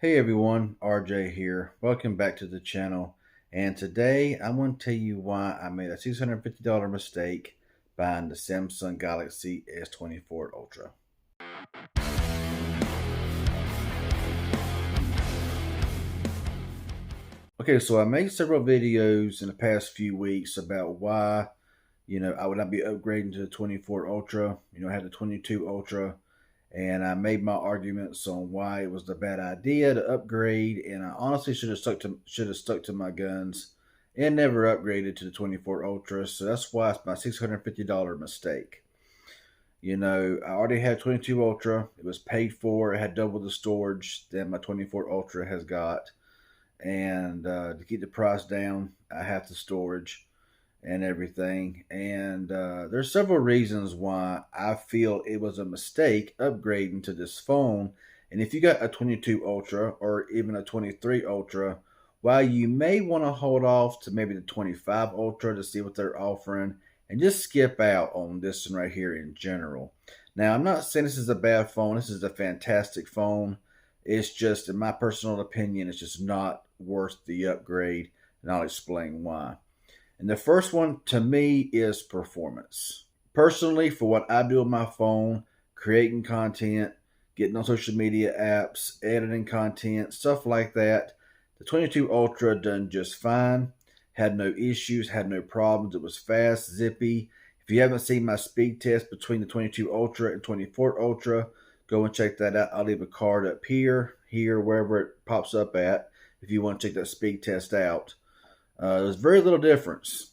Hey everyone, RJ here. Welcome back to the channel. And today I'm going to tell you why I made a $650 mistake buying the Samsung Galaxy S24 Ultra. Okay, so I made several videos in the past few weeks about why, I would not be upgrading to the 24 Ultra. I had the 22 Ultra, and I made my arguments on why it was the bad idea to upgrade. And I honestly should have stuck to my guns and never upgraded to the 24 Ultra. So that's why it's my $650 mistake. I already had 22 Ultra. It was paid for. It had double the storage that my 24 Ultra has got. And to keep the price down, I have the storage and everything. And there's several reasons why I feel it was a mistake upgrading to this phone. And if you got a 22 Ultra or even a 23 Ultra, while you may want to hold off to maybe the 25 Ultra to see what they're offering and just skip out on this one right here in general. Now, I'm not saying this is a bad phone. This is a fantastic phone. It's just, in my personal opinion, it's just not worth the upgrade, and I'll explain why. And the first one to me is performance. Personally, for what I do on my phone, creating content, getting on social media apps, editing content, stuff like that, the 22 Ultra done just fine. Had no issues, had no problems. It was fast, zippy. If you haven't seen my speed test between the 22 Ultra and 24 Ultra, go and check that out. I'll leave a card up here, wherever it pops up at, if you want to check that speed test out. There's very little difference.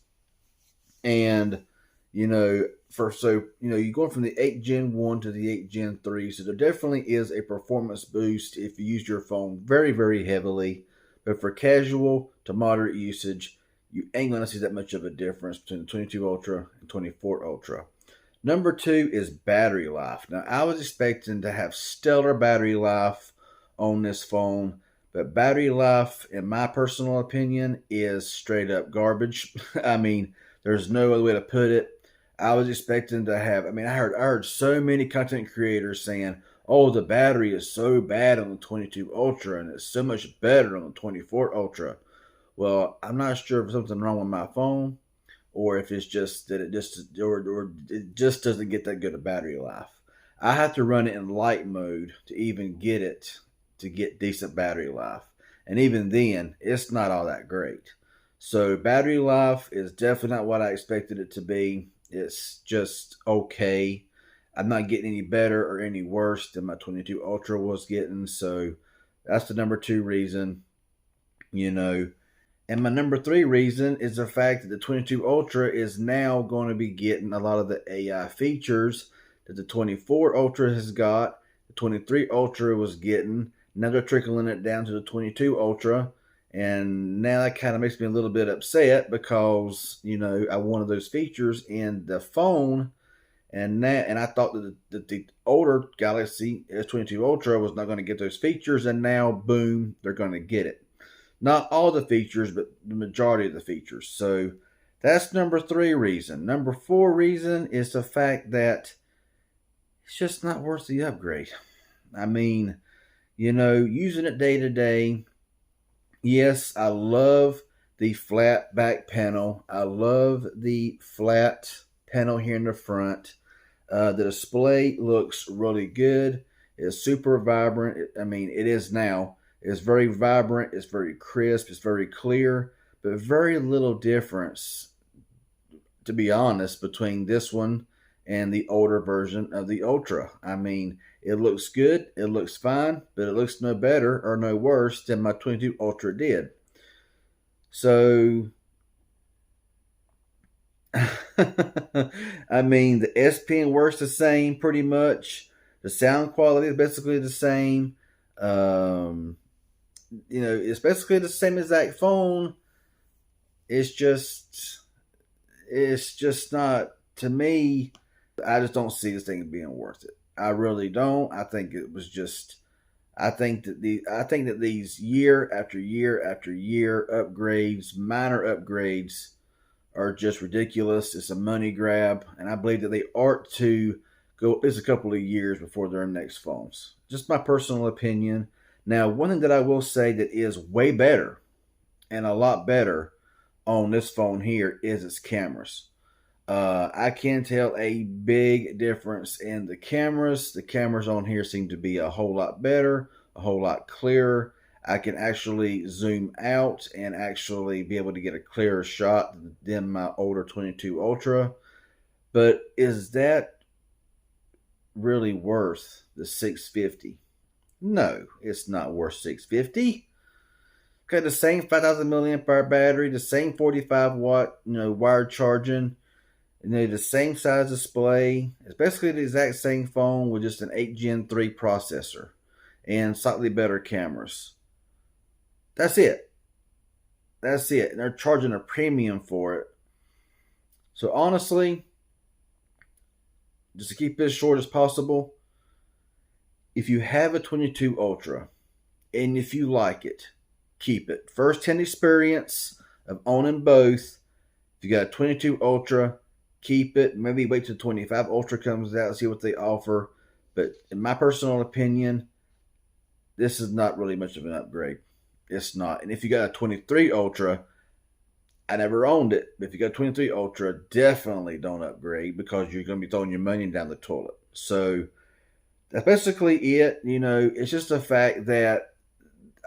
And, you're going from the 8 Gen 1 to the 8 Gen 3. So there definitely is a performance boost if you use your phone very, very heavily. But for casual to moderate usage, you ain't going to see that much of a difference between the 22 Ultra and 24 Ultra. Number two is battery life. Now, I was expecting to have stellar battery life on this phone, but battery life, in my personal opinion, is straight up garbage. I mean, there's no other way to put it. I was expecting to have, I heard so many content creators saying, oh, the battery is so bad on the 22 Ultra and it's so much better on the 24 Ultra. Well, I'm not sure if there's something wrong with my phone or if it's just that it just doesn't get that good of battery life. I have to run it in light mode to even get it to get decent battery life. And even then, it's not all that great. So battery life is definitely not what I expected it to be. It's just okay. I'm not getting any better or any worse than my 22 Ultra was getting. So that's the number two reason, And my number three reason is the fact that the 22 Ultra is now going to be getting a lot of the AI features that the 24 Ultra has got. The 23 Ultra was getting. Now they're trickling it down to the 22 Ultra. And now that kind of makes me a little bit upset because, I wanted those features in the phone. And I thought that the older Galaxy S22 Ultra was not going to get those features. And now, boom, they're going to get it. Not all the features, but the majority of the features. So that's number three reason. Number four reason is the fact that it's just not worth the upgrade. I mean, using it day to day. Yes, I love the flat back panel. I love the flat panel here in the front. The display looks really good. It's super vibrant. It is now. It's very vibrant. It's very crisp. It's very clear. But very little difference, to be honest, between this one and the older version of the Ultra. It looks good, it looks fine, but it looks no better or no worse than my 22 Ultra did. So, the S Pen works the same pretty much. The sound quality is basically the same. It's basically the same exact phone. It's just not, to me, I just don't see this thing being worth it. I really don't. I think it was just. I think that these year after year after year upgrades, minor upgrades, are just ridiculous. It's a money grab, and I believe that they ought to go at least a couple of years before their next phones. Just my personal opinion. Now, one thing that I will say that is way better and a lot better on this phone here is its cameras. I can tell a big difference in the cameras. The cameras on here seem to be a whole lot better, a whole lot clearer. I can actually zoom out and actually be able to get a clearer shot than my older 22 Ultra. But is that really worth the 650? No, it's not worth 650. Got the same 5,000 milliamp hour battery, the same 45-watt, wired charging, the same size display. It's basically the exact same phone with just an 8 Gen 3 processor and slightly better cameras. That's it. That's it. And they're charging a premium for it. So honestly, just to keep this short as possible, if you have a 22 Ultra and if you like it, keep it. First hand experience of owning both. If you got a 22 Ultra, keep it. Maybe wait till 25 Ultra comes out and see what they offer. But in my personal opinion, this is not really much of an upgrade. It's not. And if you got a 23 Ultra, I never owned it, but if you got a 23 Ultra, definitely don't upgrade because you're going to be throwing your money down the toilet. So that's basically it. It's just the fact that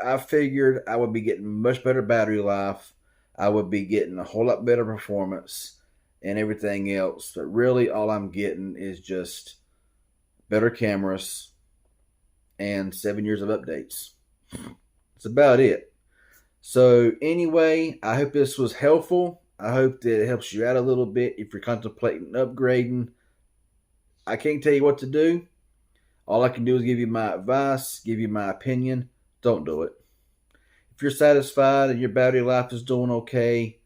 I figured I would be getting much better battery life. I would be getting a whole lot better performance and everything else. But really, all I'm getting is just better cameras and 7 years of updates. That's about it. So anyway, I hope this was helpful. I hope that it helps you out a little bit if you're contemplating upgrading. I can't tell you what to do. All I can do is give you my advice, give you my opinion. Don't do it. If you're satisfied and your battery life is doing okay,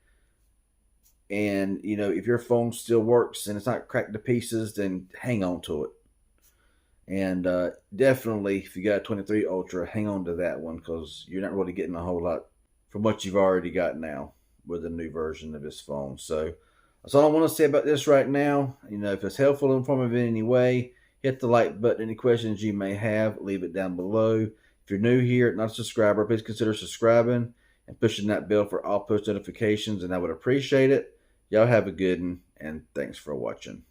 and if your phone still works and it's not cracked to pieces, then hang on to it. And definitely, if you got a 23 Ultra, hang on to that one because you're not really getting a whole lot from what you've already got now with the new version of this phone. So that's all I want to say about this right now. If it's helpful or informative in any way, hit the like button. Any questions you may have, leave it down below. If you're new here, not a subscriber, please consider subscribing and pushing that bell for all post notifications, and I would appreciate it. Y'all have a good one, and thanks for watching.